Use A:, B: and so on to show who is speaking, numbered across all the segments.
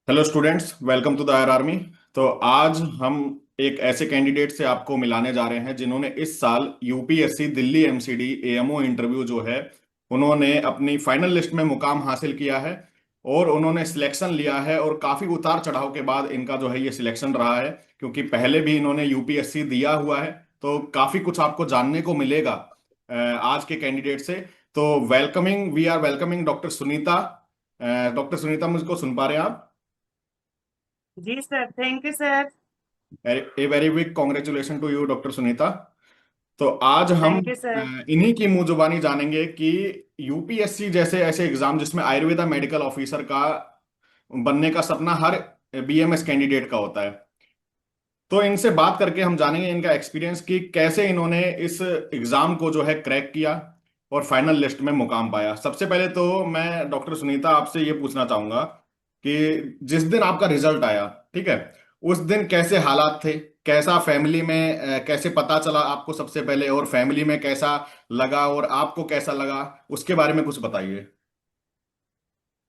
A: Hello students, welcome to the air army. तो आज हम एक ऐसे कैंडिडेट से आपको मिलाने जा रहे हैं जिन्होंने इस साल UPSC Delhi MCD AMO interview जो है उन्होंने अपनी फाइनल लिस्ट में मुकाम हासिल किया है और उन्होंने सिलेक्शन लिया है। और काफी उतार चढ़ाव के बाद इनका जो है ये सिलेक्शन रहा है, क्योंकि पहले भी इन्होंने यूपीएससी दिया हुआ है। तो काफी कुछ आपको जानने को मिलेगा आज के कैंडिडेट से। तो welcoming we are welcoming doctor Sunita. Doctor Sunita, मुझको सुन पा रहे हैं आप?
B: जी sir, thank you sir.
A: A very big congratulation to you doctor Sunita. तो आज हम
B: थैंक यू सर।
A: इन्हीं की मुंह जुबानी जानेंगे कि यूपीएससी जैसे ऐसे एग्जाम जिसमें आयुर्वेदा मेडिकल ऑफिसर का बनने का सपना हर बीएमएस कैंडिडेट का होता है। तो इनसे बात करके हम जानेंगे इनका एक्सपीरियंस कि कैसे इन्होंने इस एग्जाम को जो है क्रैक किया और फाइनल लिस्ट में मुकाम पाया। सबसे पहले तो मैं डॉक्टर सुनीता आपसे ये पूछना चाहूंगा कि जिस दिन आपका रिजल्ट आया, ठीक है, उस दिन कैसे हालात थे? कैसा फैमिली में कैसे पता चला आपको सबसे पहले, और फैमिली में कैसा लगा और आपको कैसा लगा, उसके बारे में कुछ बताइए।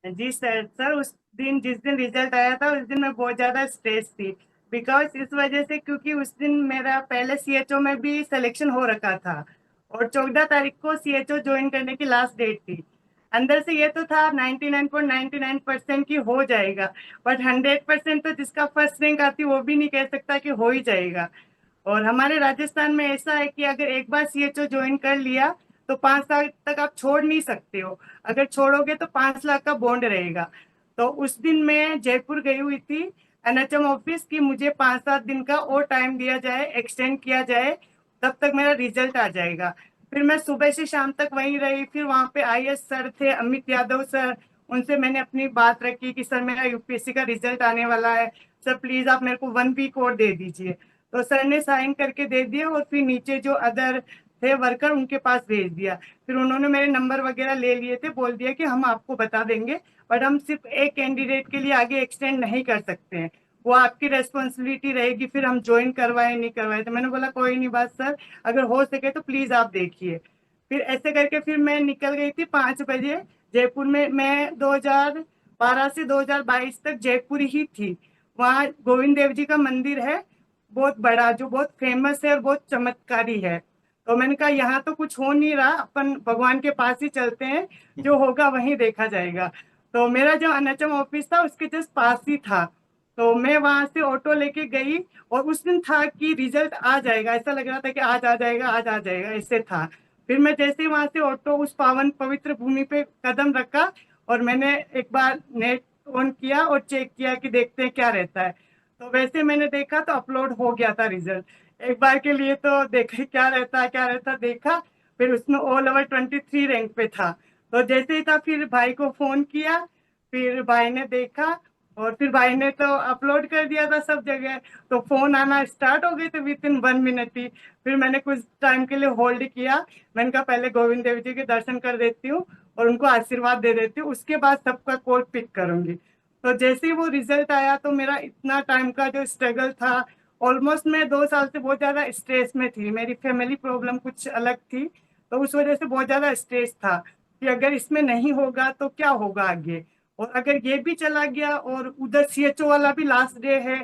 B: जी सर, उस दिन जिस दिन रिजल्ट आया था उस दिन मैं बहुत ज्यादा स्ट्रेस थी। बिकॉज इस वजह से, क्योंकि उस दिन मेरा पहले सीएचओ में भी सिलेक्शन हो रखा था और 14 तारीख को सीएचओ ज्वाइन करने की लास्ट डेट थी। अंदर से ये तो था 99.99% की हो जाएगा, बट 100% तो जिसका फर्स्ट रैंक आती वो भी नहीं कह सकता कि हो ही जाएगा। और हमारे राजस्थान में ऐसा है कि अगर एक बार सीएचओ ज्वाइन कर लिया तो 5 साल तक आप छोड़ नहीं सकते हो। अगर छोड़ोगे तो 5 लाख का बॉन्ड रहेगा। तो उस दिन मैं जयपुर गई हुई थी एनएचएम ऑफिस की, मुझे 5-7 दिन का और टाइम दिया जाए, एक्सटेंड किया जाए, तब तक मेरा रिजल्ट आ जाएगा। फिर मैं सुबह से शाम तक वहीं रही। फिर वहां पे आईएएस सर थे, अमित यादव सर, उनसे मैंने अपनी बात रखी कि सर मेरा यूपीएससी का रिजल्ट आने वाला है, सर प्लीज आप मेरे को 1 वीक और दे दीजिए। तो सर ने साइन करके दे दिया और फिर नीचे जो अदर थे वर्कर उनके पास भेज दिया। फिर उन्होंने मेरे नंबर वगैरह ले लिए थे, बोल दिया कि हम आपको बता देंगे, बट हम सिर्फ एक कैंडिडेट के लिए आगे एक्सटेंड नहीं कर सकते हैं, वो आपकी रेस्पॉन्सिबिलिटी रहेगी फिर हम ज्वाइन करवाए नहीं करवाए। तो मैंने बोला कोई नहीं बात सर, अगर हो सके तो प्लीज आप देखिए। फिर ऐसे करके फिर मैं निकल गई थी 5 बजे जयपुर में। मैं 2012 से 2022 तक जयपुर ही थी। वहाँ गोविंद देव जी का मंदिर है, बहुत बड़ा, जो बहुत फेमस है और बहुत चमत्कारी है। तो मैंने कहा यहाँ तो कुछ हो नहीं रहा, अपन भगवान के पास ही चलते हैं, जो होगा वहीं देखा जाएगा। तो मेरा जो एनएचएम ऑफिस था उसके जस्ट पास ही था। तो मैं वहां से ऑटो लेके गई और उस दिन था कि रिजल्ट आ जाएगा, ऐसा लग रहा था कि आज आ जाएगा, आज आ जाएगा, ऐसे था। फिर मैं जैसे ही वहां से ऑटो उस पावन पवित्र भूमि पे कदम रखा और मैंने एक बार नेट ऑन किया और चेक किया कि देखते हैं क्या रहता है। तो वैसे मैंने देखा तो अपलोड हो गया था रिजल्ट। एक बार के लिए तो देखा क्या रहता है क्या रहता, देखा। फिर उसमें ऑल ओवर 23 रैंक पे था। तो जैसे ही था फिर भाई को फोन किया, फिर भाई ने देखा और फिर भाई ने तो अपलोड कर दिया था सब जगह। तो फोन आना स्टार्ट हो गए थे विद इन 1 मिनट ही। फिर मैंने कुछ टाइम के लिए होल्ड किया। मैंने कहा पहले गोविंद देव जी के दर्शन कर देती हूँ और उनको आशीर्वाद दे देती हूँ, उसके बाद सबका कॉल पिक करूंगी। तो जैसे ही वो रिजल्ट आया तो मेरा इतना टाइम का जो स्ट्रगल था, ऑलमोस्ट मैं 2 साल से बहुत ज्यादा स्ट्रेस में थी। मेरी फैमिली प्रॉब्लम कुछ अलग थी, तो उस वजह से बहुत ज्यादा स्ट्रेस था कि अगर इसमें नहीं होगा तो क्या होगा आगे। और अगर ये भी चला गया और उधर सीएचओ वाला भी लास्ट डे है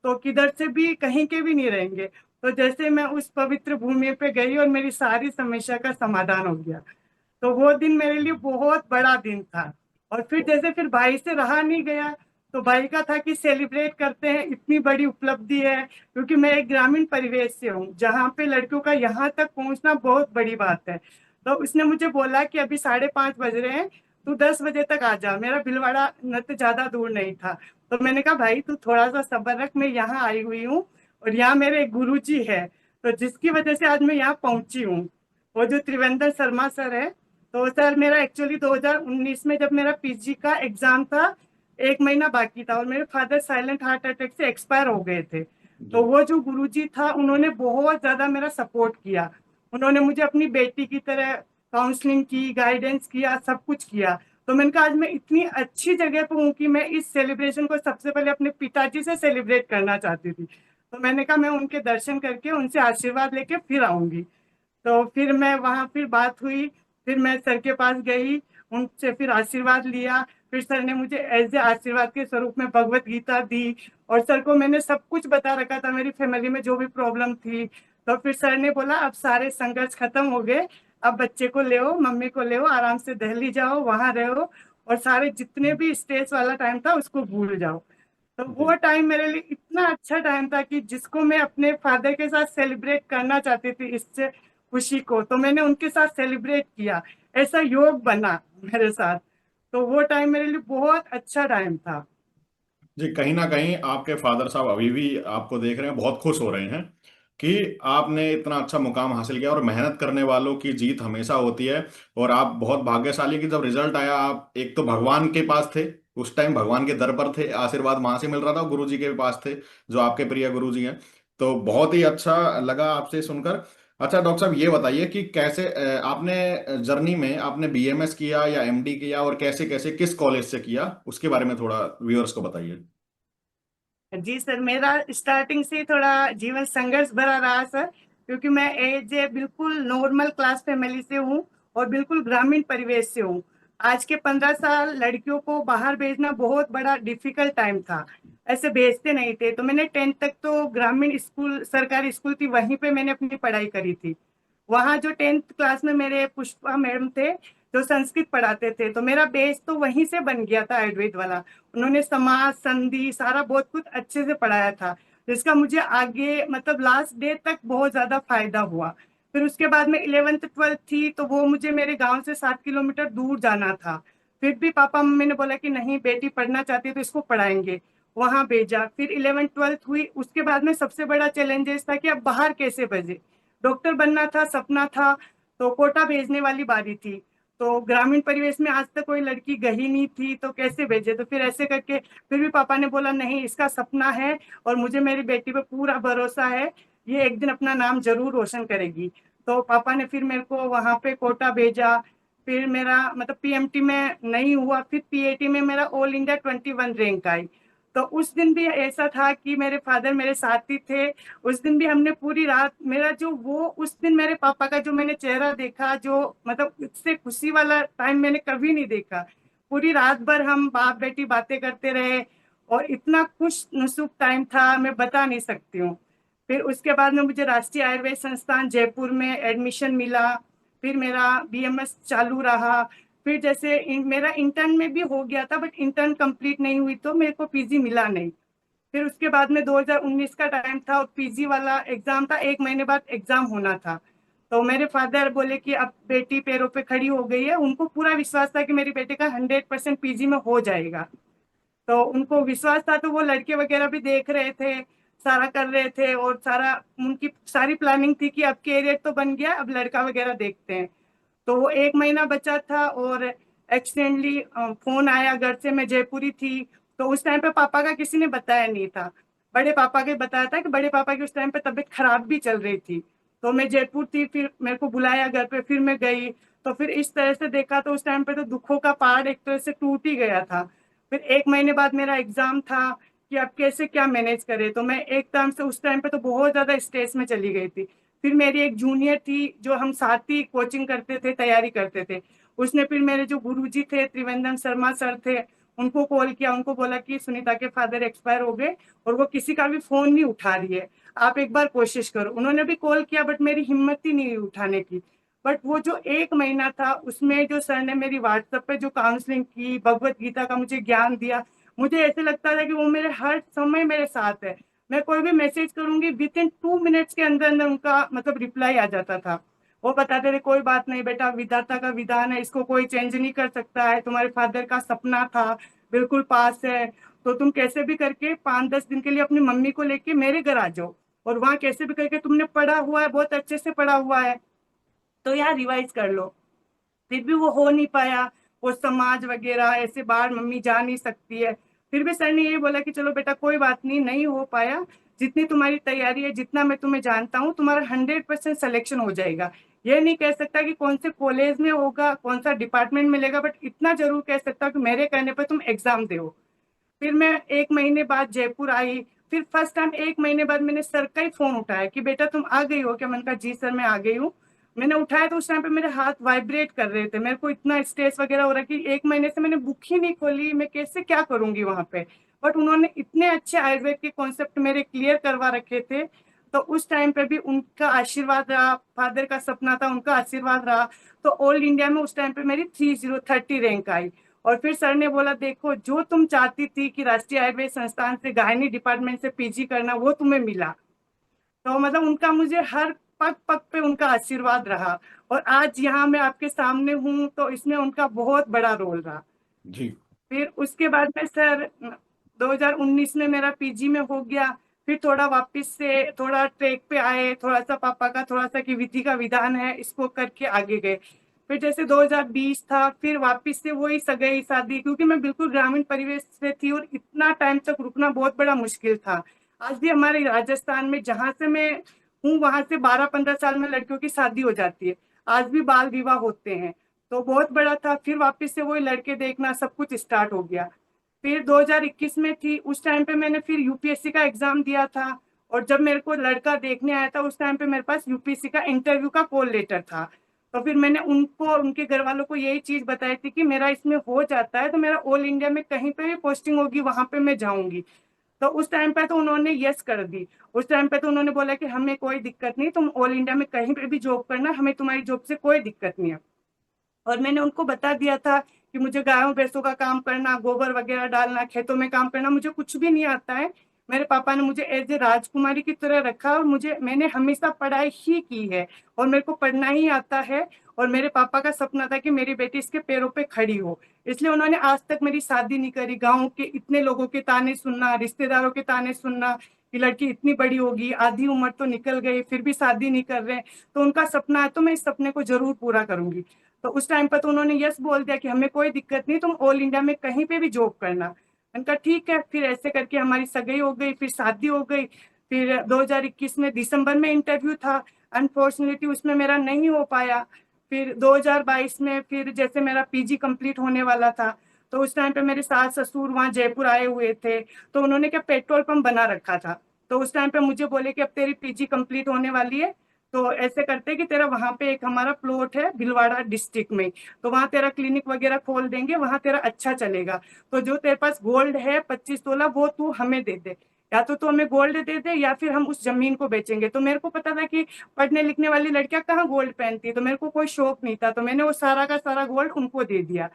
B: तो किधर से भी कहीं के भी नहीं रहेंगे। तो जैसे मैं उस पवित्र भूमि पे गई और मेरी सारी समस्या का समाधान हो गया। तो वो दिन मेरे लिए बहुत बड़ा दिन था। और फिर जैसे फिर भाई से रहा नहीं गया, तो भाई का था कि सेलिब्रेट करते हैं, इतनी बड़ी उपलब्धि है। क्योंकि मैं एक ग्रामीण परिवेश से हूँ जहाँ पे लड़कियों का यहाँ तक पहुँचना बहुत बड़ी बात है। तो उसने मुझे बोला कि अभी 5:30 बज रहे हैं, तू 10 बजे तक आ जा। मेरा भिलवाड़ा नत ज्यादा दूर नहीं था। तो मैंने कहा भाई तू थोड़ा सा सब्र रख, मैं यहाँ आई हुई हूँ और यहाँ मेरे एक गुरु जी है, तो जिसकी वजह से आज मैं यहाँ पहुंची हूँ। वो जो त्रिवेंद्र शर्मा सर है। तो सर मेरा एक्चुअली 2019 में जब मेरा पीजी का एग्जाम था, 1 महीना बाकी था और मेरे फादर साइलेंट हार्ट अटैक से एक्सपायर हो गए थे। तो
A: जी।
B: वो जो गुरुजी था उन्होंने बहुत ज्यादा मेरा सपोर्ट किया। उन्होंने मुझे अपनी बेटी की तरह काउंसलिंग की, गाइडेंस किया, सब कुछ किया। तो मैंने कहा आज मैं इतनी अच्छी जगह पर हूँ कि मैं इस सेलिब्रेशन को सबसे पहले अपने पिताजी से सेलिब्रेट करना चाहती थी। तो मैंने कहा मैं उनके दर्शन करके उनसे आशीर्वाद लेके फिर आऊंगी। तो फिर मैं वहां फिर बात हुई, फिर मैं सर के पास गई, उनसे फिर आशीर्वाद लिया। फिर सर ने मुझे एज ए आशीर्वाद के स्वरूप में भगवत गीता दी, और सर को मैंने सब कुछ बता रखा था, मेरी फैमिली में जो भी प्रॉब्लम थी। तो फिर सर ने बोला अब सारे संघर्ष खत्म हो गए, अब बच्चे को ले मम्मी को ले आराम से दिल्ली जाओ, वहां रहो, और सारे जितने भी स्ट्रेस वाला टाइम था उसको भूल जाओ। तो वो
A: जी
B: टाइम मेरे लिए इतना अच्छा टाइम था कि जिसको मैं अपने फादर के साथ सेलिब्रेट करना चाहती थी, इससे खुशी को, तो मैंने उनके साथ सेलिब्रेट किया। ऐसा योग बना मेरे साथ। तो वो टाइम मेरे लिए बहुत अच्छा टाइम था।
A: जी, कहीं ना कहीं आपके फादर साहब अभी भी आपको देख रहे हैं, बहुत खुश हो रहे हैं कि आपने इतना अच्छा मुकाम हासिल किया। और मेहनत करने वालों की जीत हमेशा होती है। और आप बहुत भाग्यशाली कि जब रिजल्ट आया, आप एक तो भगवान के पास थे, उस टाइम भगवान के दर पर थे, आशीर्वाद वहां से मिल रहा था, गुरु जी के पास थे जो आपके प्रिय गुरु जी हैं। तो बहुत ही अच्छा लगा आपसे सुनकर। अच्छा डॉक्टर साहब, ये बताइए कि कैसे आपने जर्नी में आपने बीएमएस किया या एमडी किया, और कैसे कैसे किस कॉलेज से किया, उसके बारे में थोड़ा व्यूअर्स को बताइए।
B: जी सर, मेरा स्टार्टिंग से ही थोड़ा जीवन संघर्ष भरा रहा सर, क्योंकि मैं एज ए बिल्कुल नॉर्मल क्लास फैमिली से हूँ और बिल्कुल ग्रामीण परिवेश से हूँ। आज के 15 साल लड़कियों को बाहर भेजना बहुत बड़ा डिफिकल्ट टाइम था, ऐसे भेजते नहीं थे। तो मैंने 10th तक तो ग्रामीण स्कूल, सरकारी स्कूल थी, वहीं पे मैंने अपनी पढ़ाई करी थी। वहाँ जो 10th क्लास में मेरे पुष्पा मैडम थे जो संस्कृत पढ़ाते थे, तो मेरा बेस तो वहीं से बन गया था आयुर्वेद वाला। उन्होंने समाज संधि सारा बहुत कुछ अच्छे से पढ़ाया था, जिसका मुझे आगे मतलब लास्ट डे तक बहुत ज्यादा फायदा हुआ। फिर उसके बाद में 11th 12th थी, तो वो मुझे मेरे गांव से 7 किलोमीटर दूर जाना था। फिर भी पापा मम्मी ने बोला कि नहीं बेटी पढ़ना चाहती है तो इसको पढ़ाएंगे, वहां भेजा। फिर 11th 12th हुई, उसके बाद में सबसे बड़ा चैलेंजेस था कि अब बाहर कैसे भेजे। डॉक्टर बनना था, सपना था, तो कोटा भेजने वाली बारी थी। तो ग्रामीण परिवेश में आज तक कोई लड़की गई नहीं थी, तो कैसे भेजे। तो फिर ऐसे करके फिर भी पापा ने बोला नहीं, इसका सपना है और मुझे मेरी बेटी पे पूरा भरोसा है, ये एक दिन अपना नाम जरूर रोशन करेगी। तो पापा ने फिर मेरे को वहां पे कोटा भेजा। फिर मेरा मतलब पीएमटी में नहीं हुआ, फिर पीएटी में मेरा ऑल इंडिया 21 रैंक आई। तो उस दिन भी ऐसा था कि मेरे फादर मेरे साथ ही थे। उस दिन भी हमने पूरी रात, मेरा जो वो उस दिन मेरे पापा का जो मैंने चेहरा देखा, जो मतलब इससे खुशी वाला टाइम मैंने कभी नहीं देखा। पूरी रात भर हम बाप बेटी बातें करते रहे, और इतना खुश नसूब टाइम था मैं बता नहीं सकती हूँ। फिर उसके बाद में मुझे राष्ट्रीय आयुर्वेद संस्थान जयपुर में एडमिशन मिला। फिर मेरा बीएमएस चालू रहा। फिर जैसे मेरा इंटर्न में भी हो गया था, बट इंटर्न कंप्लीट नहीं हुई तो मेरे को पीजी मिला नहीं। फिर उसके बाद में 2019 का टाइम था और पीजी वाला एग्जाम था, 1 महीने बाद एग्जाम होना था। तो मेरे फादर बोले कि अब बेटी पैरों पे खड़ी हो गई है, उनको पूरा विश्वास था कि मेरी बेटी का 100% पीजी में हो जाएगा। तो उनको विश्वास था, तो वो लड़के वगैरह भी देख रहे थे, सारा कर रहे थे, और सारा उनकी सारी प्लानिंग थी कि अब कैरियर तो बन गया, अब लड़का वगैरह देखते हैं। तो वो 1 महीना बचा था, और एक्सीडेंटली फोन आया घर से, मैं जयपुरी थी। तो उस टाइम पे पापा का किसी ने बताया नहीं था, बड़े पापा के बताया था कि बड़े पापा की उस टाइम पे तबीयत खराब भी चल रही थी। तो मैं जयपुर थी, फिर मेरे को बुलाया घर पे, फिर मैं गई। तो फिर इस तरह से देखा तो उस टाइम पे तो दुखों का पहाड़ एक तरह से टूट ही गया था। फिर 1 महीने बाद मेरा एग्जाम था कि अब कैसे क्या मैनेज करे। तो मैं एक टाइम से उस टाइम पे तो बहुत ज्यादा स्ट्रेस में चली गई थी। फिर मेरी एक जूनियर थी जो हम साथ ही कोचिंग करते थे, तैयारी करते थे, उसने फिर मेरे जो गुरुजी थे त्रिवेंद्रम शर्मा सर थे, उनको कॉल किया, उनको बोला कि सुनीता के फादर एक्सपायर हो गए और वो किसी का भी फोन नहीं उठा रही है, आप एक बार कोशिश करो। उन्होंने भी कॉल किया, बट मेरी हिम्मत ही नहीं हुई उठाने की। बट वो जो 1 महीना था, उसमें जो सर ने मेरी व्हाट्सएप पे जो काउंसलिंग की, भगवत गीता का मुझे ज्ञान दिया, मुझे ऐसे लगता था कि वो मेरे हर समय मेरे साथ है। मैं कोई भी मैसेज करूंगी, विद इन 2 मिनट्स के अंदर अंदर उनका मतलब रिप्लाई आ जाता था। वो बताते थे कोई बात नहीं बेटा, विधाता का विधान है, इसको कोई चेंज नहीं कर सकता है, तुम्हारे फादर का सपना था, बिल्कुल पास है। तो तुम कैसे भी करके 5-10 दिन के लिए अपनी मम्मी को लेके मेरे घर आ जाओ, और वहां कैसे भी करके तुमने पढ़ा हुआ है, बहुत अच्छे से पढ़ा हुआ है, तो यहाँ रिवाइज कर लो। फिर भी वो हो नहीं पाया। वो समाज वगैरह ऐसे बाहर मम्मी जा नहीं सकती है। फिर भी सर ने ये बोला कि चलो बेटा कोई बात नहीं, नहीं हो पाया, जितनी तुम्हारी तैयारी है, जितना मैं तुम्हें जानता हूँ, तुम्हारा 100% सिलेक्शन हो जाएगा। ये नहीं कह सकता कि कौन से कॉलेज में होगा, कौन सा डिपार्टमेंट मिलेगा, बट इतना जरूर कह सकता हूँ कि मेरे कहने पर तुम एग्जाम दो। फिर मैं 1 महीने बाद जयपुर आई। फिर फर्स्ट टाइम 1 महीने बाद मैंने सर का ही फोन उठाया कि बेटा तुम आ गई हो क्या। मैंने कहा जी सर मैं आ गई हूँ। मैंने उठाया तो उस टाइम पे मेरे हाथ वाइब्रेट कर रहे थे, मेरे को इतना स्ट्रेस वगैरह हो रहा कि 1 महीने से मैंने बुक ही नहीं खोली, मैं कैसे क्या करूंगी वहां पे। बट उन्होंने इतने अच्छे आयुर्वेद के कॉन्सेप्ट मेरे क्लियर करवा रखे थे, तो उस टाइम पे भी उनका आशीर्वाद रहा, फादर का सपना था, उनका आशीर्वाद रहा। तो ऑल इंडिया में उस टाइम पे मेरी 3030 रैंक आई। और फिर सर ने बोला देखो, जो तुम चाहती थी कि राष्ट्रीय आयुर्वेद संस्थान से गायनी डिपार्टमेंट से पीजी करना, वो तुम्हें मिला। तो मतलब उनका मुझे हर पग पग पे उनका आशीर्वाद रहा। और आज यहाँ मैं आपके सामने हूँ, तो इसमें उनका बहुत बड़ा रोल रहा।
A: जी।
B: फिर उसके बाद में सर 2019 में मेरा पीजी में हो गया। फिर थोड़ा वापस से थोड़ा ट्रैक पे आए, थोड़ा सा पापा का थोड़ा सा कि विधि का विधान है, इसको करके आगे गए। फिर जैसे 2020 था, फिर वापस से वही सगाई शादी, क्योंकि मैं बिल्कुल ग्रामीण परिवेश से थी और इतना टाइम तक रुकना बहुत बड़ा मुश्किल था। आज भी हमारे राजस्थान में जहां से मैं हूँ, वहां से 12-15 साल में लड़कियों की शादी हो जाती है। आज भी बाल विवाह होते हैं। तो बहुत बड़ा था। फिर वापस से वही लड़के देखना सब कुछ स्टार्ट हो गया। फिर 2021 में थी, उस टाइम पे मैंने फिर यूपीएससी का एग्जाम दिया था। और जब मेरे को लड़का देखने आया था, उस टाइम पे मेरे पास यूपीएससी का इंटरव्यू का कॉल लेटर था। तो फिर मैंने उनको, उनके घर वालों को यही चीज बताई थी कि मेरा इसमें हो जाता है तो मेरा ऑल इंडिया में कहीं पे भी पोस्टिंग होगी वहां पे मैं जाऊंगी। तो उस टाइम पे तो उन्होंने यस कर दी। उस टाइम पे तो उन्होंने बोला कि हमें कोई दिक्कत नहीं, तुम ऑल इंडिया में कहीं पे भी जॉब करना, हमें तुम्हारी जॉब से कोई दिक्कत नहीं है। और मैंने उनको बता दिया था कि मुझे गायों भैंसों का काम करना, गोबर वगैरह डालना, खेतों में काम करना, मुझे कुछ भी नहीं आता है। मेरे पापा ने मुझे एज ए राजकुमारी की तरह रखा, और मैंने हमेशा पढ़ाई ही की है और मेरे को पढ़ना ही आता है। और मेरे पापा का सपना था कि मेरी बेटी इसके पैरों पे खड़ी हो, इसलिए उन्होंने आज तक मेरी शादी नहीं करी। गाँव के इतने लोगों के ताने सुनना, रिश्तेदारों के ताने सुनना कि लड़की इतनी बड़ी होगी, आधी उम्र तो निकल गई, फिर भी शादी नहीं कर रहे। तो उनका सपना है, तो मैं इस सपने को जरूर पूरा करूंगी। तो उस टाइम पर तो उन्होंने यस बोल दिया कि हमें कोई दिक्कत नहीं, तुम ऑल इंडिया में कहीं पे भी जॉब करना। उनका ठीक है। फिर ऐसे करके हमारी सगाई हो गई, फिर शादी हो गई। फिर 2021 में दिसंबर में इंटरव्यू था, अनफॉर्चुनेटली उसमें मेरा नहीं हो पाया। फिर 2022 में फिर जैसे मेरा पीजी कंप्लीट होने वाला था, तो उस टाइम पे मेरे सास ससुर वहाँ जयपुर आए हुए थे। तो उन्होंने क्या पेट्रोल पंप बना रखा था। तो उस टाइम पे मुझे बोले कि अब तेरी पीजी कंप्लीट होने वाली है, तो ऐसे करते हैं कि तेरा वहां पे एक हमारा प्लॉट है भिलवाड़ा डिस्ट्रिक्ट में, तो वहां तेरा क्लिनिक वगैरह खोल देंगे, वहां तेरा अच्छा चलेगा। तो जो तेरे पास गोल्ड है 25 तोला, वो तू हमें दे दे। या तो तू हमें गोल्ड दे दे, या फिर हम उस जमीन को बेचेंगे। तो मेरे को पता था कि पढ़ने लिखने वाली लड़कियां कहाँ गोल्ड पहनती है, तो मेरे को कोई शौक नहीं था। तो मैंने वो सारा का सारा गोल्ड उनको दे दिया।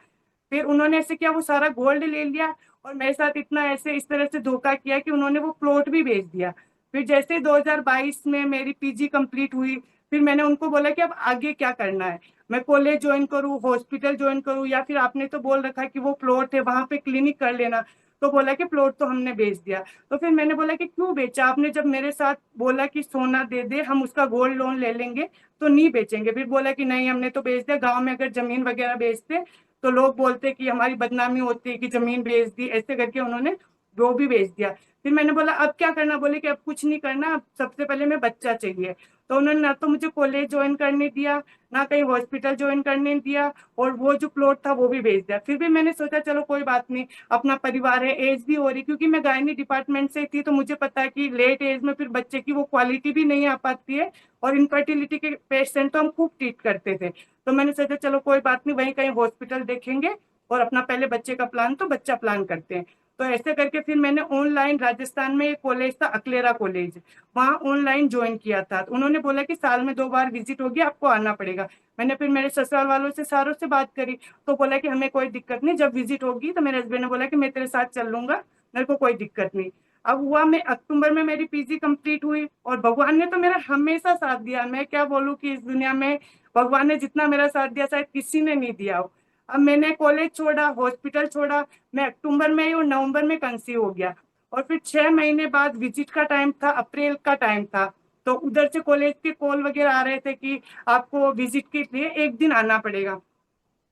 B: फिर उन्होंने ऐसे किया, वो सारा गोल्ड ले लिया। और मेरे साथ इतना ऐसे इस तरह से धोखा किया कि उन्होंने वो प्लॉट भी बेच दिया। फिर जैसे 2022 में मेरी पीजी कंप्लीट हुई, फिर मैंने उनको बोला कि अब आगे क्या करना है, मैं कॉलेज ज्वाइन करूँ, हॉस्पिटल ज्वाइन करूँ, या फिर आपने तो बोल रखा है कि वो प्लॉट है वहां पे क्लिनिक कर लेना। तो बोला कि प्लॉट तो हमने बेच दिया। तो फिर मैंने बोला कि क्यों बेचा आपने, जब मेरे साथ बोला कि सोना दे दे, हम उसका गोल्ड लोन ले लेंगे, तो नहीं बेचेंगे। फिर बोला कि नहीं, हमने तो बेच दिया, गांव में अगर जमीन वगैरह बेचते तो लोग बोलते कि हमारी बदनामी होती है कि जमीन बेच दी, ऐसे करके उन्होंने वो भी बेच दिया। फिर मैंने बोला अब क्या करना, बोले कि अब कुछ नहीं करना, अब सबसे पहले मैं बच्चा चाहिए। तो उन्होंने ना तो मुझे कॉलेज ज्वाइन करने दिया, ना कहीं हॉस्पिटल ज्वाइन करने दिया, और वो जो प्लॉट था वो भी बेच दिया। फिर भी मैंने सोचा चलो कोई बात नहीं, अपना परिवार है, एज भी हो रही, क्योंकि मैं गायनी डिपार्टमेंट से थी, तो मुझे पता है कि लेट एज में फिर बच्चे की वो क्वालिटी भी नहीं आ पाती है। और इनफर्टिलिटी के पेशेंट तो हम खूब ट्रीट करते थे। तो मैंने सोचा चलो कोई बात नहीं, वहीं कहीं हॉस्पिटल देखेंगे, और अपना पहले बच्चे का प्लान तो बच्चा प्लान करते हैं। तो ऐसे करके फिर मैंने ऑनलाइन, राजस्थान में एक कॉलेज था अकलेरा कॉलेज, वहाँ ऑनलाइन ज्वाइन किया था। तो उन्होंने बोला कि साल में 2 बार विजिट होगी, आपको आना पड़ेगा। मैंने फिर मेरे ससुराल वालों से सारों से बात करी, तो बोला कि हमें कोई दिक्कत नहीं, जब विजिट होगी। तो मेरे हस्बैंड ने बोला कि मैं तेरे साथ चल लूंगा, मेरे को कोई दिक्कत नहीं। अब हुआ, मैं अक्टूबर में मेरी पीजी कंप्लीट हुई, और भगवान ने तो मेरा हमेशा साथ दिया। मैं क्या बोलूँ कि इस दुनिया में भगवान ने जितना मेरा साथ दिया शायद किसी ने नहीं दिया हो। अब मैंने कॉलेज छोड़ा, हॉस्पिटल छोड़ा, मैं अक्टूबर में ही और नवंबर में कंसीव हो गया। और फिर 6 महीने बाद विजिट का टाइम था, अप्रैल का टाइम था। तो उधर से कॉलेज के कॉल वगैरह आ रहे थे कि आपको विजिट के लिए एक दिन आना पड़ेगा।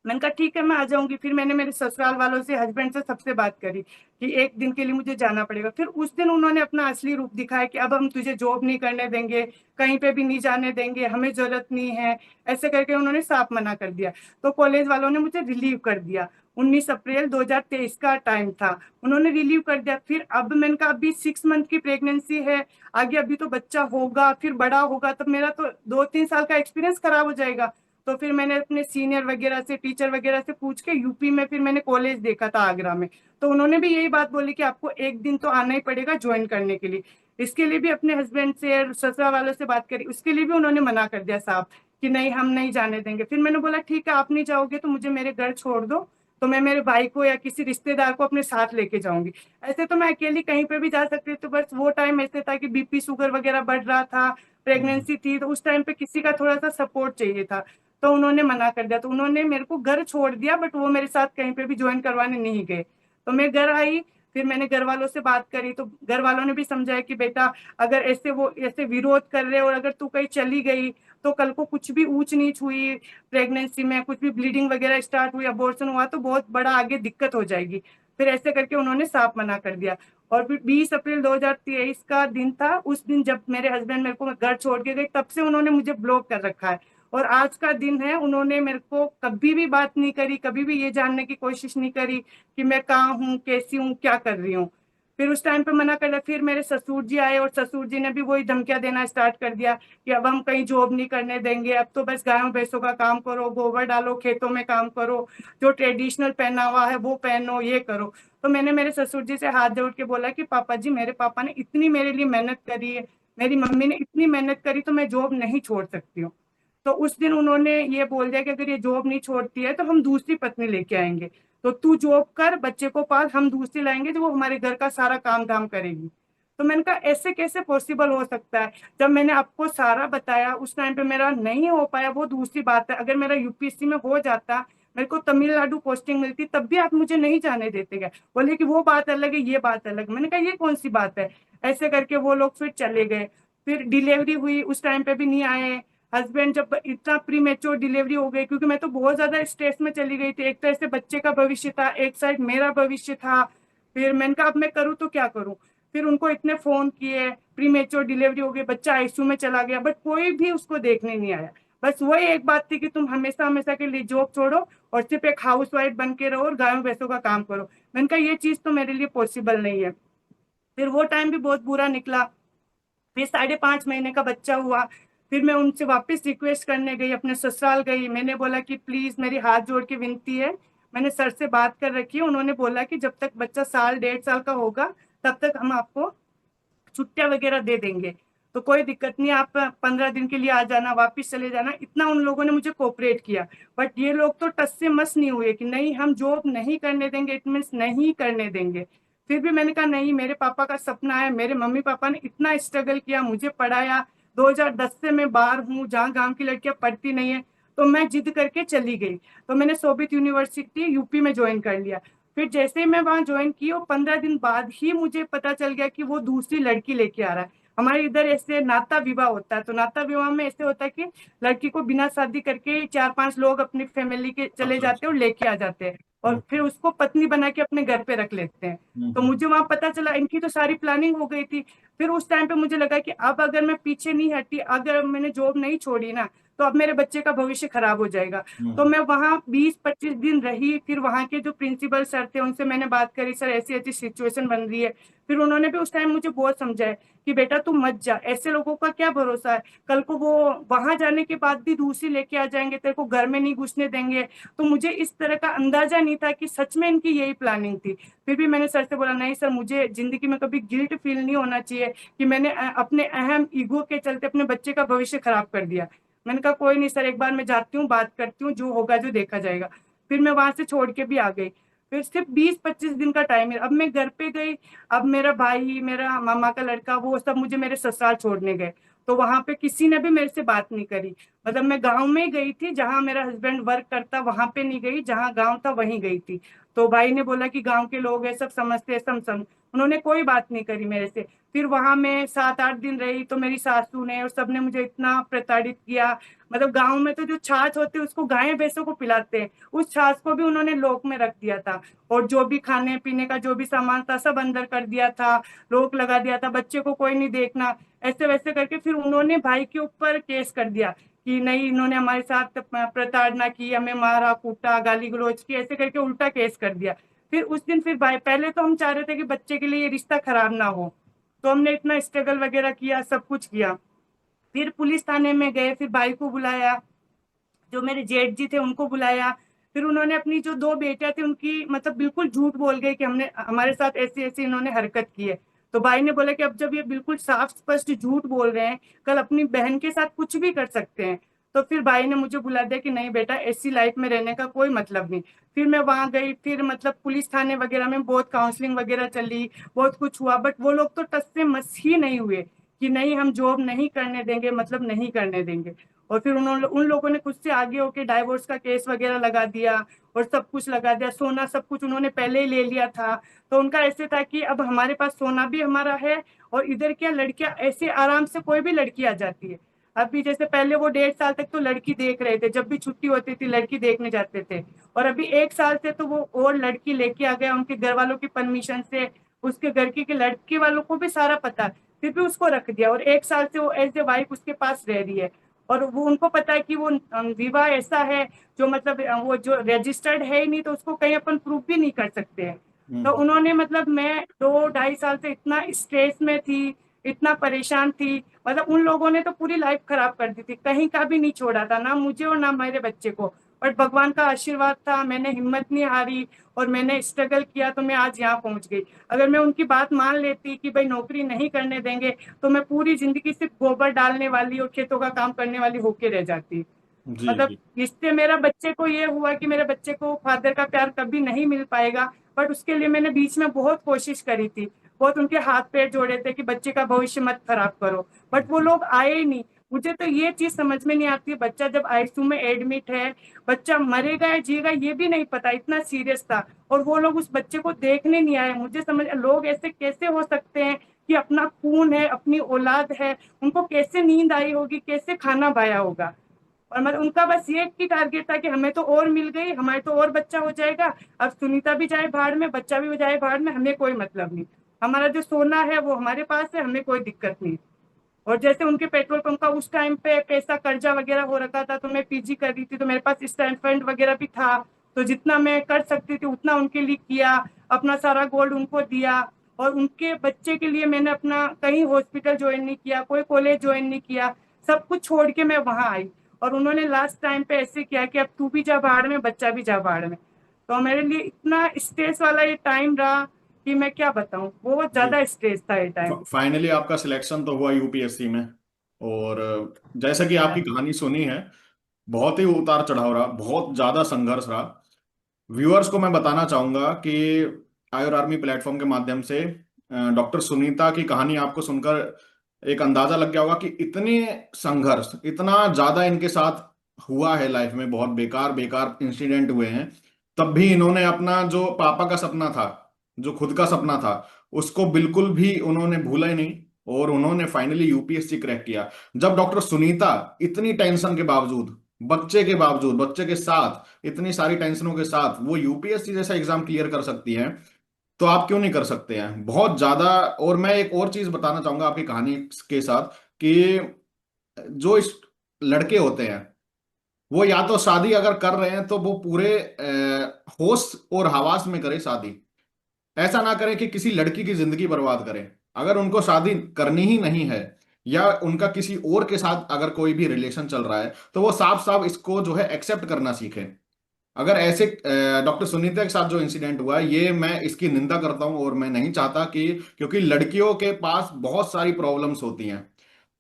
B: मैंने कहा ठीक है, मैं आ जाऊंगी। फिर मैंने मेरे ससुराल वालों से, हस्बैंड से, सबसे बात करी कि एक दिन के लिए मुझे जाना पड़ेगा। फिर उस दिन उन्होंने अपना असली रूप दिखाया कि अब हम तुझे जॉब नहीं करने देंगे, कहीं पे भी नहीं जाने देंगे, हमें जरूरत नहीं है, ऐसे करके उन्होंने साफ मना कर दिया। तो कॉलेज वालों ने मुझे रिलीव कर दिया। 19 अप्रैल 2023 का टाइम था, उन्होंने रिलीव कर दिया। फिर अब मैंने कहा अभी 6 मंथ की प्रेगनेंसी है, आगे अभी तो बच्चा होगा, फिर बड़ा होगा, तो मेरा तो 2-3 साल का एक्सपीरियंस खराब हो जाएगा। तो फिर मैंने अपने सीनियर वगैरह से, टीचर वगैरह से पूछ के यूपी में फिर मैंने कॉलेज देखा था आगरा में। तो उन्होंने भी यही बात बोली कि आपको एक दिन तो आना ही पड़ेगा ज्वाइन करने के लिए। इसके लिए भी अपने हस्बैंड से और ससुराल वालों से बात करी, उसके लिए भी उन्होंने मना कर दिया साहब कि नहीं हम नहीं जाने देंगे। फिर मैंने बोला ठीक है आप नहीं जाओगे तो मुझे मेरे घर छोड़ दो, तो मैं मेरे भाई को या किसी रिश्तेदार को अपने साथ लेके जाऊंगी। ऐसे तो मैं अकेली कहीं पे भी जा सकती थी, तो बस वो टाइम ऐसे था कि बीपी शुगर वगैरह बढ़ रहा था, प्रेगनेंसी थी, तो उस टाइम पे किसी का थोड़ा सा सपोर्ट चाहिए था। तो उन्होंने मना कर दिया, तो उन्होंने मेरे को घर छोड़ दिया, बट वो मेरे साथ कहीं पे भी ज्वाइन करवाने नहीं गए। तो मैं घर आई, फिर मैंने घर वालों से बात करी, तो घर वालों ने भी समझाया कि बेटा अगर ऐसे वो ऐसे विरोध कर रहे और अगर तू कहीं चली गई तो कल को कुछ भी ऊंच नीच हुई प्रेगनेंसी में, कुछ भी ब्लीडिंग वगैरह स्टार्ट हुई, अबॉर्शन हुआ, तो बहुत बड़ा आगे दिक्कत हो जाएगी। फिर ऐसे करके उन्होंने साफ मना कर दिया। और फिर 20 अप्रैल 2023 का दिन था, उस दिन जब मेरे हस्बैंड मेरे को घर छोड़ के गए, तब से उन्होंने मुझे ब्लॉक कर रखा है। और आज का दिन है, उन्होंने मेरे को कभी भी बात नहीं करी, कभी भी ये जानने की कोशिश नहीं करी कि मैं कहाँ हूँ, कैसी हूँ, क्या कर रही हूँ। फिर उस टाइम पे मना कर दिया। फिर मेरे ससुर जी आए और ससुर जी ने भी वही धमकियां देना स्टार्ट कर दिया कि अब हम कहीं जॉब नहीं करने देंगे, अब तो बस गायों भैंसों का काम करो, गोबर डालो, खेतों में काम करो, जो ट्रेडिशनल पहनावा है वो पहनो, ये करो। तो मैंने मेरे ससुर जी से हाथ जोड़ के बोला कि पापा जी, मेरे पापा ने इतनी मेरे लिए मेहनत करी है, मेरी मम्मी ने इतनी मेहनत करी, तो मैं जॉब नहीं छोड़ सकती हूँ। तो उस दिन उन्होंने ये बोल दिया कि अगर ये जॉब नहीं छोड़ती है तो हम दूसरी पत्नी लेके आएंगे, तो तू जॉब कर, बच्चे को पाल, हम दूसरी लाएंगे जो वो हमारे घर का सारा काम धाम करेगी। तो मैंने कहा ऐसे कैसे पॉसिबल हो सकता है, जब मैंने आपको सारा बताया उस टाइम पे मेरा नहीं हो पाया, वो दूसरी बात है, अगर मेरा यूपीएससी में हो जाता, मेरे को तमिलनाडु पोस्टिंग मिलती, तब भी आप मुझे नहीं जाने देते क्या। बोले कि वो बात अलग है, ये बात अलग। मैंने कहा ये कौन सी बात है। ऐसे करके वो लोग फिर चले गए। फिर डिलीवरी हुई, उस टाइम पे भी नहीं आए हस्बैंड। जब इतना प्री मेच्योर डिलीवरी हो गई, क्योंकि मैं तो बहुत ज्यादा स्ट्रेस में चली गई थी, एक तरह से बच्चे का भविष्य था, एक साइड मेरा भविष्य था। फिर मैंने कहा अब मैं करूँ तो क्या करूँ। फिर उनको इतने फोन किए, प्री मेच्योर डिलीवरी हो गई, बच्चा आईसीयू में चला गया, बट कोई भी उसको देखने नहीं आया। बस वही एक बात थी कि तुम हमेशा हमेशा के लिए जॉब छोड़ो और सिर्फ एक हाउस वाइफ बन के रहो और गायों भैंसों का काम करो। मैंने कहा ये चीज तो मेरे लिए पॉसिबल नहीं है। फिर वो टाइम भी बहुत बुरा निकला। फिर 5.5 महीने का बच्चा हुआ। फिर मैं उनसे वापस रिक्वेस्ट करने गई, अपने ससुराल गई, मैंने बोला कि प्लीज मेरी हाथ जोड़ के विनती है, मैंने सर से बात कर रखी है, उन्होंने बोला कि जब तक बच्चा साल 1.5 साल का होगा तब तक हम आपको छुट्टियां वगैरह दे देंगे, तो कोई दिक्कत नहीं, आप 15 दिन के लिए आ जाना, वापिस चले जाना। इतना उन लोगों ने मुझे कोऑपरेट किया। बट ये लोग तो टस से मस नहीं हुए कि नहीं हम जॉब नहीं करने देंगे, इट मीन्स नहीं करने देंगे। फिर भी मैंने कहा नहीं, मेरे पापा का सपना है, मेरे मम्मी पापा ने इतना स्ट्रगल किया, मुझे पढ़ाया, 2010 से मैं बाहर हूँ जहाँ गांव की लड़कियां पढ़ती नहीं है। तो मैं जिद करके चली गई, तो मैंने सोबित यूनिवर्सिटी यूपी में ज्वाइन कर लिया। फिर जैसे ही मैं वहां ज्वाइन की, और 15 दिन बाद ही मुझे पता चल गया कि वो दूसरी लड़की लेके आ रहा है। हमारे इधर ऐसे नाता विवाह होता है, तो नाता विवाह में ऐसे होता है कि लड़की को बिना शादी करके 4-5 लोग अपनी फैमिली के चले
A: अच्छा
B: जाते
A: अच्छा।
B: हैं और लेके आ जाते हैं, और
A: ओके।
B: फिर उसको पत्नी बना के अपने घर पे रख लेते हैं। तो
A: हम्म।
B: मुझे वहां पता चला इनकी तो सारी प्लानिंग हो गई थी। फिर उस टाइम पे मुझे लगा कि अब अगर मैं पीछे नहीं हटी, अगर मैंने जॉब नहीं छोड़ी ना, तो अब मेरे बच्चे का भविष्य खराब हो जाएगा। तो
A: हम्म।
B: मैं वहां 20-25 दिन रही। फिर वहां के जो प्रिंसिपल सर थे उनसे मैंने बात करी, सर ऐसी ऐसी सिचुएशन बन रही है। फिर उन्होंने भी उस टाइम मुझे बहुत समझाया कि बेटा तू मत जा, ऐसे लोगों का क्या भरोसा है, कल को वो वहां जाने के बाद भी दूसरी लेके आ जाएंगे, तेरे को घर में नहीं घुसने देंगे। तो मुझे इस तरह का अंदाजा नहीं था कि सच में इनकी यही प्लानिंग थी। फिर भी मैंने सर से बोला नहीं सर, मुझे जिंदगी में कभी गिल्ट फील नहीं होना चाहिए कि मैंने अपने अहम ईगो के चलते अपने बच्चे का भविष्य खराब कर दिया। मैंने कहा कोई नहीं सर, एक बार मैं जाती हूँ, बात करती हूँ, जो होगा जो देखा जाएगा। फिर मैं वहां से छोड़ के भी आ गई। फिर सिर्फ 20-25 दिन का टाइम है, अब मैं घर पे गई। अब मेरा भाई, मेरा मामा का लड़का, वो सब मुझे मेरे ससुराल छोड़ने गए। तो वहां पे किसी ने भी मेरे से बात नहीं करी। मतलब मैं गांव में ही गई थी, जहां मेरा हस्बैंड वर्क करता वहां पे नहीं गई, जहां गांव था वहीं गई थी। तो भाई ने बोला कि गांव के लोग हैं, सब समझते हैं, सब उन्होंने कोई बात नहीं करी मेरे से। फिर वहां मैं 7-8 दिन रही, तो मेरी सासू ने और सबने मुझे इतना प्रताड़ित किया। मतलब गांव में तो जो छाछ होती है उसको गाय भैंसों को पिलाते हैं, उस छाछ को भी उन्होंने लोक में रख दिया था। और जो भी खाने पीने का जो भी सामान था सब अंदर कर दिया था, रोक लगा दिया था, बच्चे को कोई नहीं देखना। ऐसे वैसे करके फिर उन्होंने भाई के ऊपर केस कर दिया कि नहीं इन्होंने हमारे साथ प्रताड़ना की, हमें मारा कूटा गाली गलौज की, ऐसे करके उल्टा केस कर दिया। फिर उस दिन फिर भाई पहले तो हम चाह रहे थे कि बच्चे के लिए ये रिश्ता खराब ना हो, तो हमने इतना स्ट्रगल वगैरह किया, सब कुछ किया। फिर पुलिस थाने में गए, फिर भाई को बुलाया, जो मेरे जेठ जी थे उनको बुलाया। फिर उन्होंने अपनी जो दो बेटियां थी उनकी मतलब बिल्कुल झूठ बोल गए कि हमने हमारे साथ ऐसी ऐसी इन्होंने हरकत की है। तो भाई ने बोला कि अब जब ये बिल्कुल साफ स्पष्ट झूठ बोल रहे हैं, कल अपनी बहन के साथ कुछ भी कर सकते हैं। तो फिर भाई ने मुझे बुला दिया कि नहीं बेटा, ऐसी लाइफ में रहने का कोई मतलब नहीं। फिर मैं वहां गई, फिर मतलब पुलिस थाने वगैरह में बहुत काउंसलिंग वगैरह चली, बहुत कुछ हुआ, बट वो लोग तो टस से मस ही नहीं हुए कि नहीं हम जॉब नहीं करने देंगे, मतलब नहीं करने देंगे। और फिर उन्होंने उन लोगों ने खुद से आगे होके डाइवोर्स का केस वगैरह लगा दिया, और सब कुछ लगा दिया, सोना सब कुछ उन्होंने पहले ही ले लिया था। तो उनका ऐसे था कि अब हमारे पास सोना भी हमारा है, और इधर क्या लड़कियां ऐसे आराम से कोई भी लड़की आ जाती है। अभी जैसे पहले वो 1.5 साल तक तो लड़की देख रहे थे, जब भी छुट्टी होती थी लड़की देखने जाते थे। और अभी 1 साल से तो वो और लड़की लेके आ गया उनके घर वालों की परमिशन से, उसके घर की के लड़के वालों को भी सारा पता है, फिर भी उसको रख दिया। और 1 साल से वो एज ए वाइफ उसके पास रह रही है। और वो उनको पता है कि वो विवाह ऐसा है जो मतलब वो जो रजिस्टर्ड है ही नहीं, तो उसको कहीं अपन प्रूफ भी नहीं कर सकते हैं। तो
A: हम्म।
B: उन्होंने मतलब मैं 2-2.5 साल से इतना स्ट्रेस में थी, इतना परेशान थी, मतलब उन लोगों ने तो पूरी लाइफ खराब कर दी थी, कहीं का भी नहीं छोड़ा था, ना मुझे और ना मेरे बच्चे को। बट भगवान का आशीर्वाद था, मैंने हिम्मत नहीं हारी, और मैंने स्ट्रगल किया, तो मैं आज यहाँ पहुंच गई। अगर मैं उनकी बात मान लेती कि भाई नौकरी नहीं करने देंगे, तो मैं पूरी जिंदगी सिर्फ गोबर डालने वाली और खेतों का काम करने वाली होके रह जाती।
A: जी
B: मतलब
A: जी।
B: इससे मेरा बच्चे को ये हुआ कि मेरे बच्चे को फादर का प्यार कभी नहीं मिल पाएगा। बट उसके लिए मैंने बीच में बहुत कोशिश करी थी, बहुत उनके हाथ पैर जोड़े थे कि बच्चे का भविष्य मत खराब करो, बट वो लोग आए ही नहीं। मुझे तो ये चीज समझ में नहीं आती, बच्चा जब आईसीयू में एडमिट है, बच्चा मरेगा या जिएगा ये भी नहीं पता, इतना सीरियस था, और वो लोग उस बच्चे को देखने नहीं आए। मुझे समझ, लोग ऐसे कैसे हो सकते हैं कि अपना खून है, अपनी औलाद है, उनको कैसे नींद आई होगी, कैसे खाना पाया होगा। और मतलब उनका बस ये की टारगेट था कि हमें तो और मिल गई, हमारे तो और बच्चा हो जाएगा, अब सुनीता भी जाए भाड़ में, बच्चा भी हो जाए भाड़ में, हमें कोई मतलब नहीं, हमारा जो सोना है वो हमारे पास है, हमें कोई दिक्कत नहीं। और जैसे उनके पेट्रोल पंप का उस टाइम पे पैसा कर्जा वगैरह हो रखा था, तो मैं पीजी कर रही थी, तो मेरे पास स्टैंड फंड वगैरह भी था, तो जितना मैं कर सकती थी उतना उनके लिए किया, अपना सारा गोल्ड उनको दिया। और उनके बच्चे के लिए मैंने अपना कहीं हॉस्पिटल ज्वाइन नहीं किया, कोई कॉलेज ज्वाइन नहीं किया, सब कुछ छोड़ के मैं वहां आई। और उन्होंने लास्ट टाइम पे ऐसे किया कि अब तू भी जा भाड़ में, बच्चा भी जा भाड़ में। तो मेरे लिए इतना स्ट्रेस वाला ये टाइम रहा कि मैं क्या बताऊं, बहुत
A: जी।
B: ज्यादा स्ट्रेस था ये टाइम।
A: फाइनली आपका सिलेक्शन तो हुआ यूपीएससी में। और जैसा कि आपकी
B: हाँ
A: कहानी सुनी है, बहुत ही उतार चढ़ाव रहा, बहुत ज्यादा संघर्ष रहा। व्यूअर्स को मैं बताना चाहूंगा कि आयर आर्मी प्लेटफॉर्म के माध्यम से डॉक्टर सुनीता की कहानी आपको सुनकर एक अंदाजा लग गया होगा कि इतने संघर्ष, इतना ज्यादा इनके साथ हुआ है लाइफ में, बहुत बेकार बेकार इंसिडेंट हुए हैं। तब भी इन्होंने अपना जो पापा का सपना था, जो खुद का सपना था, उसको बिल्कुल भी उन्होंने भूला ही नहीं। और उन्होंने फाइनली यूपीएससी क्रैक किया। जब डॉक्टर सुनीता इतनी टेंशन के बावजूद, बच्चे के बावजूद, बच्चे के साथ, इतनी सारी टेंशनों के साथ वो यूपीएससी जैसा एग्जाम क्लियर कर सकती हैं, तो आप क्यों नहीं कर सकते हैं? बहुत ज्यादा। और मैं एक और चीज बताना चाहूंगा आपकी कहानी के साथ कि जो इस लड़के होते हैं, वो या तो शादी अगर कर रहे हैं तो वो पूरे होश और हवास में करें शादी। ऐसा ना करें कि किसी लड़की की जिंदगी बर्बाद करें। अगर उनको शादी करनी ही नहीं है, या उनका किसी और के साथ अगर कोई भी रिलेशन चल रहा है, तो वो साफ साफ इसको जो है एक्सेप्ट करना सीखें। अगर ऐसे डॉक्टर सुनीता के साथ जो इंसिडेंट हुआ है, ये मैं इसकी निंदा करता हूं, और मैं नहीं चाहता कि, क्योंकि लड़कियों के पास बहुत सारी प्रॉब्लम्स होती हैं।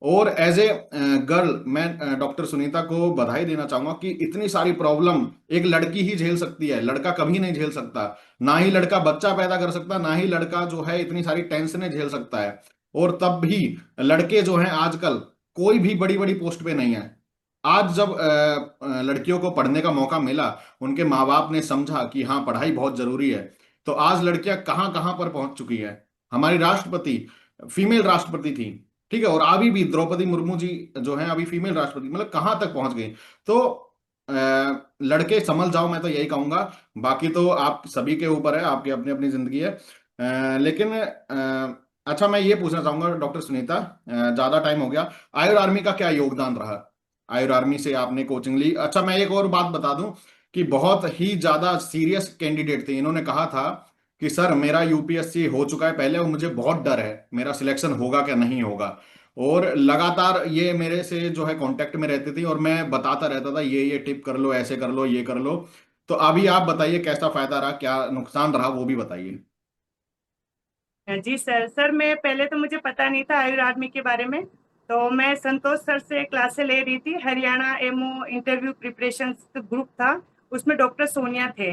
A: और एज ए गर्ल मैं डॉक्टर सुनीता को बधाई देना चाहूंगा कि इतनी सारी प्रॉब्लम एक लड़की ही झेल सकती है, लड़का कभी नहीं झेल सकता। ना ही लड़का बच्चा पैदा कर सकता, ना ही लड़का जो है इतनी सारी टेंशनें झेल सकता है। और तब भी लड़के जो हैं आजकल कोई भी बड़ी बड़ी पोस्ट पे नहीं है। आज जब लड़कियों को पढ़ने का मौका मिला, उनके माँ बाप ने समझा कि हाँ पढ़ाई बहुत जरूरी है, तो आज लड़कियां कहाँ कहाँ पर पहुंच चुकी है। हमारी राष्ट्रपति फीमेल राष्ट्रपति थी, ठीक है, और अभी भी द्रौपदी मुर्मू जी जो है अभी फीमेल राष्ट्रपति, मतलब कहाँ तक पहुंच गई। तो लड़के समझ जाओ, मैं तो यही कहूंगा। बाकी तो आप सभी के ऊपर है, आपकी अपनी अपनी जिंदगी है। लेकिन अच्छा, मैं ये पूछना चाहूंगा डॉक्टर सुनीता, ज्यादा टाइम हो गया, आयर आर्मी का क्या योगदान रहा? आयुर आर्मी से आपने कोचिंग ली। अच्छा, मैं एक और बात बता दूं कि बहुत ही ज्यादा सीरियस कैंडिडेट थे, इन्होंने कहा था कि सर मेरा यूपीएससी हो चुका है पहले और मुझे बहुत डर है मेरा सिलेक्शन होगा क्या नहीं होगा। और लगातार ये मेरे से जो है कांटेक्ट में रहती थी और मैं बताता रहता था ये टिप कर लो, ऐसे कर लो, ये कर लो। तो अभी आप बताइए कैसा फायदा रहा, क्या नुकसान रहा, वो भी बताइए।
B: जी सर। सर मैं पहले तो मुझे पता नहीं था आयुर आर्मी के बारे में। तो मैं संतोष सर से क्लासें ले रही थी, Haryana MO interview preparation group था, उसमें डॉक्टर सोनिया थे।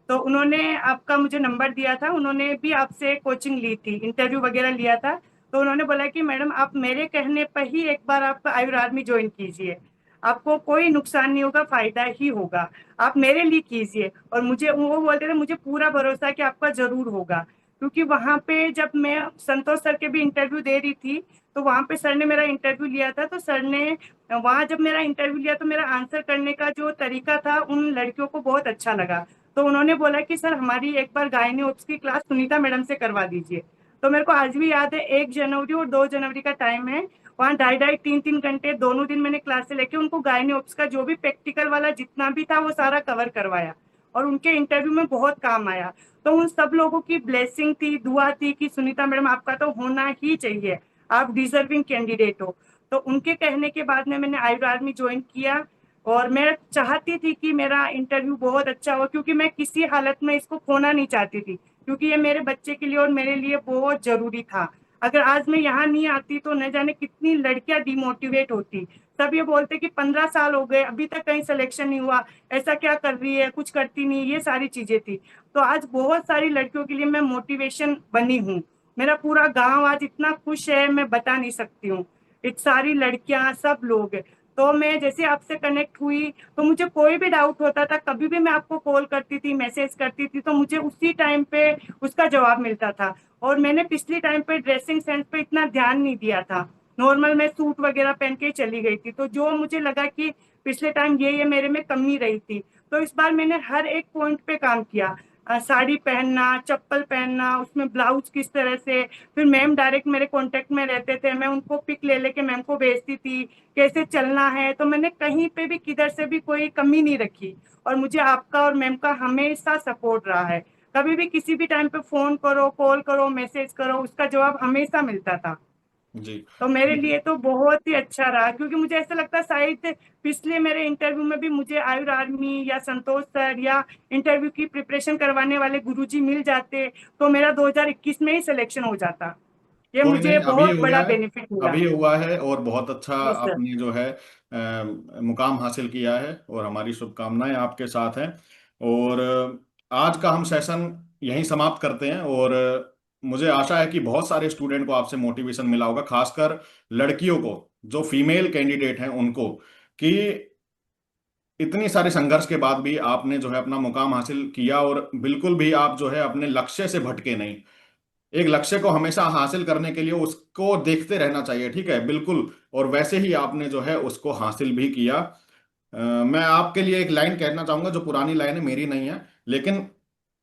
B: तो उन्होंने आपका मुझे नंबर दिया था, उन्होंने भी आपसे कोचिंग ली थी, इंटरव्यू वगैरह लिया था। तो उन्होंने बोला कि मैडम आप मेरे कहने पर ही एक बार आप आयुर आर्मी ज्वाइन कीजिए, आपको कोई नुकसान नहीं होगा, फायदा ही होगा, आप मेरे लिए कीजिए। और मुझे वो बोलते थे मुझे पूरा भरोसा है कि आपका जरूर होगा। क्योंकि वहां पे जब मैं संतोष सर के भी इंटरव्यू दे रही थी, तो वहां पे सर ने मेरा इंटरव्यू लिया था। तो सर ने वहां जब मेरा इंटरव्यू लिया तो मेरा आंसर करने का जो तरीका था उन लड़कियों को बहुत अच्छा लगा। तो उन्होंने बोला कि सर हमारी एक बार गायनी ओप्स की क्लास सुनीता मैडम से करवा दीजिए। तो मेरे को आज भी याद है, 1 जनवरी और 2 जनवरी का टाइम है। वहाँ 2.5 2.5 3 3 घंटे दोनों दिन मैंने क्लासे लेके उनको गायनी ओप्स का जो भी प्रैक्टिकल वाला जितना भी था वो सारा कवर करवाया, और उनके इंटरव्यू में बहुत काम आया। तो उन सब लोगों की ब्लेसिंग थी, दुआ थी कि सुनीता मैडम आपका तो होना ही चाहिए, आप डिजर्विंग कैंडिडेट हो। तो उनके कहने के बाद में मैंने आयुर आर्मी ज्वाइन किया। और मैं चाहती थी कि मेरा इंटरव्यू बहुत अच्छा हो, क्योंकि मैं किसी हालत में इसको खोना नहीं चाहती थी, क्योंकि ये मेरे बच्चे के लिए और मेरे लिए बहुत जरूरी था। अगर आज मैं यहाँ नहीं आती तो न जाने कितनी लड़कियां डिमोटिवेट होती। सब ये बोलते कि 15 साल हो गए अभी तक कहीं सिलेक्शन नहीं हुआ, ऐसा क्या कर रही है, कुछ करती नहीं, ये सारी चीजें थी। तो आज बहुत सारी लड़कियों के लिए मैं मोटिवेशन बनी हूँ। मेरा पूरा गांव आज इतना खुश है, मैं बता नहीं सकती हूँ। एक सारी लड़कियां सब लोग। तो मैं जैसे आपसे कनेक्ट हुई तो मुझे कोई भी डाउट होता था, कभी भी मैं आपको कॉल करती थी, मैसेज करती थी, तो मुझे उसी टाइम पे उसका जवाब मिलता था। और मैंने पिछली टाइम पे ड्रेसिंग सेंस पे इतना ध्यान नहीं दिया था, नॉर्मल मैं सूट वगैरह पहन के ही चली गई थी। तो जो मुझे लगा कि पिछले टाइम ये मेरे में कमी रही थी, तो इस बार मैंने हर एक पॉइंट पे काम किया। साड़ी पहनना, चप्पल पहनना, उसमें ब्लाउज किस तरह से। फिर मैम डायरेक्ट मेरे कांटेक्ट में रहते थे, मैं उनको पिक ले लेके मैम को भेजती थी कैसे चलना है। तो मैंने कहीं पे भी किधर से भी कोई कमी नहीं रखी। और मुझे आपका और मैम का हमेशा सपोर्ट रहा है। कभी भी किसी भी टाइम पे फोन करो, कॉल करो, मैसेज करो, उसका जवाब हमेशा मिलता था।
A: जी।
B: तो मेरे लिए तो बहुत ही अच्छा रहा, क्योंकि मुझे ऐसा लगता है शायद पिछले मेरे इंटरव्यू में भी मुझे आयुर आर्मी या संतोष सर या इंटरव्यू की प्रिपरेशन करवाने वाले गुरुजी मिल जाते तो मेरा 2021 में ही सिलेक्शन हो जाता। ये
A: कोई नहीं,
B: मुझे
A: अभी
B: बहुत
A: हो गया
B: बड़ा
A: है।
B: बेनिफिट मिला।
A: अभी हुआ है और बहुत अच्छा
B: जी सर।
A: आपने जो है मुकाम हासिल किया है और हमारी शुभकामनाएं आपके साथ हैं। और आज का हम सेशन यहीं समाप्त करते हैं। और मुझे आशा है कि बहुत सारे स्टूडेंट को आपसे मोटिवेशन मिला होगा, खासकर लड़कियों को, जो फीमेल कैंडिडेट हैं उनको, कि इतनी सारे संघर्ष के बाद भी आपने जो है अपना मुकाम हासिल किया और बिल्कुल भी आप जो है अपने लक्ष्य से भटके नहीं। एक लक्ष्य को हमेशा हासिल करने के लिए उसको देखते रहना चाहिए, ठीक है, बिल्कुल। और वैसे ही आपने जो है उसको हासिल भी किया। मैं आपके लिए एक लाइन कहना चाहूंगा जो पुरानी लाइन है, मेरी नहीं है, लेकिन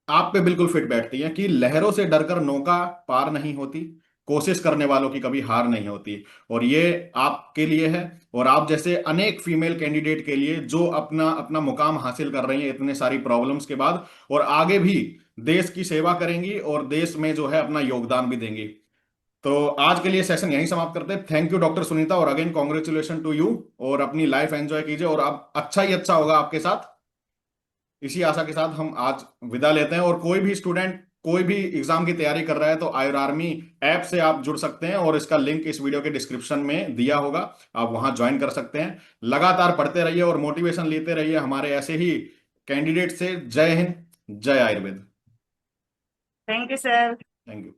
A: आप पे बिल्कुल फिट बैठती है, कि लहरों से डरकर नौका पार नहीं होती, कोशिश करने वालों की कभी हार नहीं होती। और ये आपके लिए है और आप जैसे अनेक फीमेल कैंडिडेट के लिए जो अपना अपना मुकाम हासिल कर रही हैं इतने सारी प्रॉब्लम्स के बाद, और आगे भी देश की सेवा करेंगी और देश में जो है अपना योगदान भी देंगी। तो आज के लिए सेशन यहीं समाप्त करते हैं। थैंक यू डॉक्टर सुनीता, और अगेन कॉन्ग्रेचुलेशन टू यू। और अपनी लाइफ एंजॉय कीजिए और अब अच्छा ही अच्छा होगा आपके साथ। इसी आशा के साथ हम आज विदा लेते हैं। और कोई भी स्टूडेंट कोई भी एग्जाम की तैयारी कर रहा है तो आयुर आर्मी ऐप से आप जुड़ सकते हैं, और इसका लिंक इस वीडियो के डिस्क्रिप्शन में दिया होगा, आप वहां ज्वाइन कर सकते हैं। लगातार पढ़ते रहिए और मोटिवेशन लेते रहिए हमारे ऐसे ही कैंडिडेट से। जय हिंद, जय Ayurveda.
B: Thank you sir.
A: Thank you.